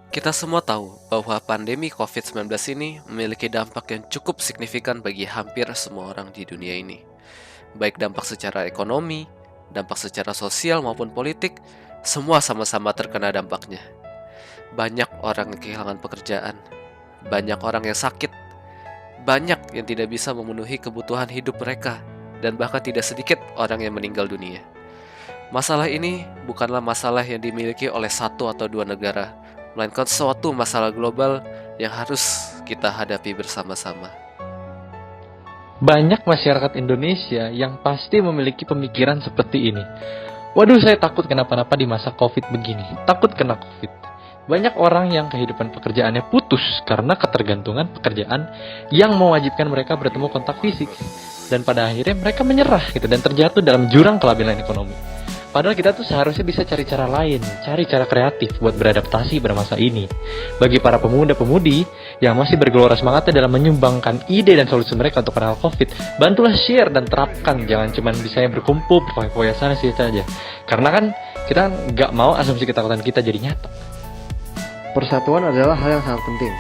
Kita semua tahu bahwa pandemi COVID-19 ini memiliki dampak yang cukup signifikan bagi hampir semua orang di dunia ini. Baik dampak secara ekonomi, dampak secara sosial maupun politik, semua sama-sama terkena dampaknya. Banyak orang yang kehilangan pekerjaan, banyak orang yang sakit, banyak yang tidak bisa memenuhi kebutuhan hidup mereka, dan bahkan tidak sedikit orang yang meninggal dunia. Masalah ini bukanlah masalah yang dimiliki oleh satu atau dua negara, melainkan suatu masalah global yang harus kita hadapi bersama-sama. Banyak masyarakat Indonesia yang pasti memiliki pemikiran seperti ini. Waduh, saya takut kenapa-napa di masa COVID begini. Takut kena COVID. Banyak orang yang kehidupan pekerjaannya putus karena ketergantungan pekerjaan yang mewajibkan mereka bertemu kontak fisik. Dan pada akhirnya mereka menyerah gitu dan terjatuh dalam jurang kelabilan ekonomi. Padahal kita tuh seharusnya bisa cari cara lain, cari cara kreatif buat beradaptasi pada masa ini. Bagi para pemuda-pemudi yang masih bergelora semangatnya dalam menyumbangkan ide dan solusi mereka untuk penanganan COVID, bantulah share dan terapkan. Jangan cuma bisa berkumpul berfoya-foya sana sih saja. Karena kan kita nggak mau asumsi ketakutan kita jadi nyata. Persatuan adalah hal yang sangat penting,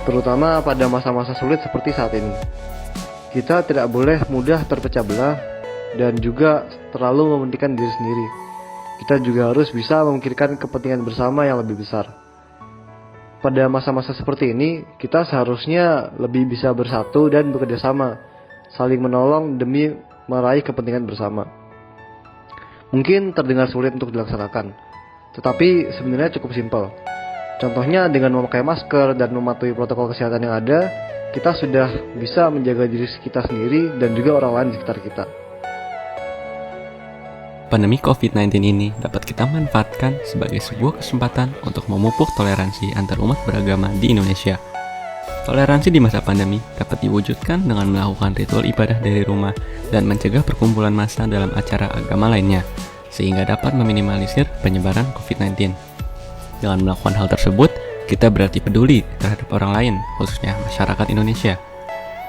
terutama pada masa-masa sulit seperti saat ini. Kita tidak boleh mudah terpecah belah dan juga terlalu mementingkan diri sendiri. Kita juga harus bisa memikirkan kepentingan bersama yang lebih besar. Pada masa-masa seperti ini, kita seharusnya lebih bisa bersatu dan bekerja sama, saling menolong demi meraih kepentingan bersama. Mungkin terdengar sulit untuk dilaksanakan, tetapi sebenarnya cukup simpel. Contohnya dengan memakai masker dan mematuhi protokol kesehatan yang ada, kita sudah bisa menjaga diri kita sendiri dan juga orang lain di sekitar kita. Pandemi COVID-19 ini dapat kita manfaatkan sebagai sebuah kesempatan untuk memupuk toleransi antar umat beragama di Indonesia. Toleransi di masa pandemi dapat diwujudkan dengan melakukan ritual ibadah dari rumah dan mencegah perkumpulan massa dalam acara agama lainnya, sehingga dapat meminimalisir penyebaran COVID-19. Dengan melakukan hal tersebut, kita berarti peduli terhadap orang lain, khususnya masyarakat Indonesia.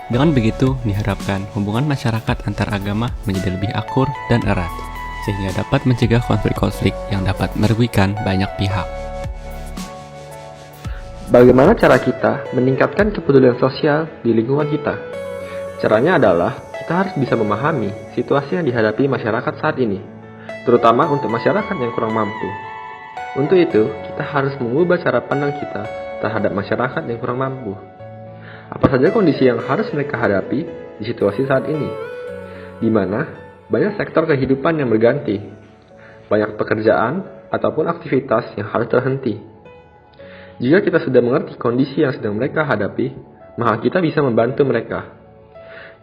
Dengan begitu, diharapkan hubungan masyarakat antar agama menjadi lebih akur dan erat, sehingga dapat mencegah konflik-konflik yang dapat merugikan banyak pihak. Bagaimana cara kita meningkatkan kepedulian sosial di lingkungan kita? Caranya adalah kita harus bisa memahami situasi yang dihadapi masyarakat saat ini, terutama untuk masyarakat yang kurang mampu. Untuk itu, kita harus mengubah cara pandang kita terhadap masyarakat yang kurang mampu. Apa saja kondisi yang harus mereka hadapi di situasi saat ini? Di mana banyak sektor kehidupan yang berganti, banyak pekerjaan ataupun aktivitas yang harus terhenti. Jika kita sudah mengerti kondisi yang sedang mereka hadapi, maka kita bisa membantu mereka.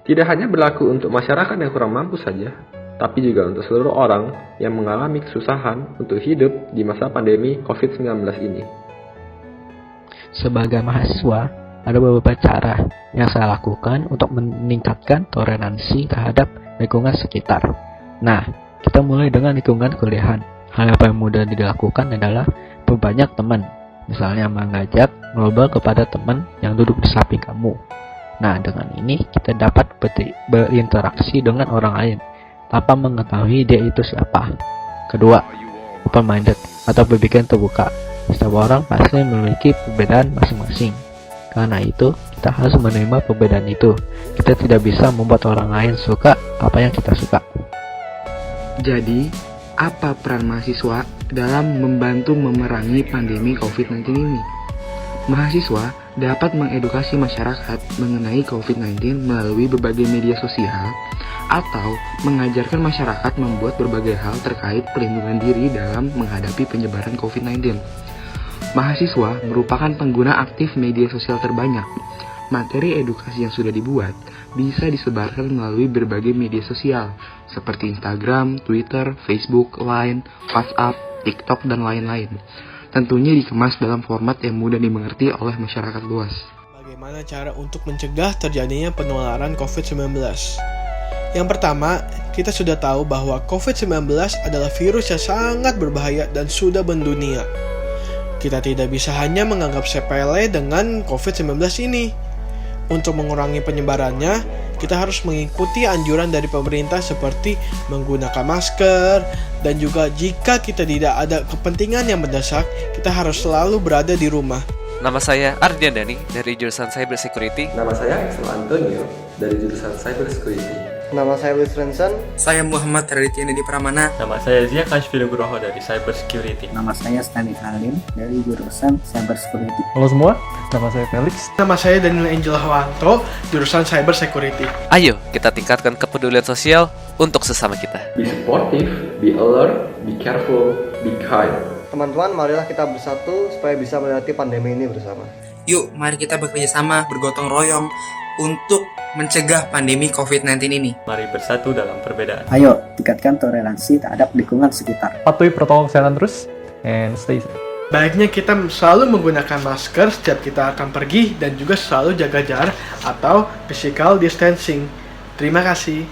Tidak hanya berlaku untuk masyarakat yang kurang mampu saja, tapi juga untuk seluruh orang yang mengalami kesusahan untuk hidup di masa pandemi COVID-19 ini. Sebagai mahasiswa, ada beberapa cara yang saya lakukan untuk meningkatkan toleransi terhadap lingkungan sekitar. Nah, kita mulai dengan lingkungan kuliahan. Hal yang paling mudah dilakukan adalah memperbanyak teman. Misalnya mengajak ngobrol kepada teman yang duduk di samping kamu. Nah, dengan ini kita dapat berinteraksi dengan orang lain tanpa mengetahui dia itu siapa. Kedua, open-minded atau berpikiran terbuka. Setiap orang pasti memiliki perbedaan masing-masing. Karena itu, kita harus menerima perbedaan itu. Kita tidak bisa membuat orang lain suka apa yang kita suka. Jadi, apa peran mahasiswa dalam membantu memerangi pandemi COVID-19 ini? Mahasiswa dapat mengedukasi masyarakat mengenai COVID-19 melalui berbagai media sosial atau mengajarkan masyarakat membuat berbagai hal terkait perlindungan diri dalam menghadapi penyebaran COVID-19. Mahasiswa merupakan pengguna aktif media sosial terbanyak. Materi edukasi yang sudah dibuat bisa disebarkan melalui berbagai media sosial seperti Instagram, Twitter, Facebook, Line, WhatsApp, TikTok, dan lain-lain. Tentunya dikemas dalam format yang mudah dimengerti oleh masyarakat luas. Bagaimana cara untuk mencegah terjadinya penularan COVID-19? Yang pertama, kita sudah tahu bahwa COVID-19 adalah virus yang sangat berbahaya dan sudah mendunia. Kita tidak bisa hanya menganggap sepele dengan COVID-19 ini. Untuk mengurangi penyebarannya, kita harus mengikuti anjuran dari pemerintah seperti menggunakan masker, dan juga jika kita tidak ada kepentingan yang mendesak, kita harus selalu berada di rumah. Nama saya Ardian Dani dari jurusan Cyber Security. Nama saya Axel Antonio dari jurusan Cyber Security. Nama saya Luis Renson. Saya Muhammad Raditya Nedi Pramana. Nama saya Zia Kashfi Nugroho dari Cyber Security. Nama saya Stanley Halim dari jurusan Cyber Security. Halo semua, nama saya Felix. Nama saya Daniel Angel Hawanto, jurusan Cyber Security. Ayo kita tingkatkan kepedulian sosial untuk sesama kita. Be supportive, be alert, be careful, be kind. Teman-teman, marilah kita bersatu supaya bisa melewati pandemi ini bersama. Yuk, mari kita bekerja sama, bergotong royong untuk mencegah pandemi COVID-19 ini. Mari bersatu dalam perbedaan. Ayo, tingkatkan toleransi terhadap lingkungan sekitar. Patuhi protokol kesehatan terus, and stay safe. Baiknya kita selalu menggunakan masker setiap kita akan pergi dan juga selalu jaga jarak atau physical distancing. Terima kasih.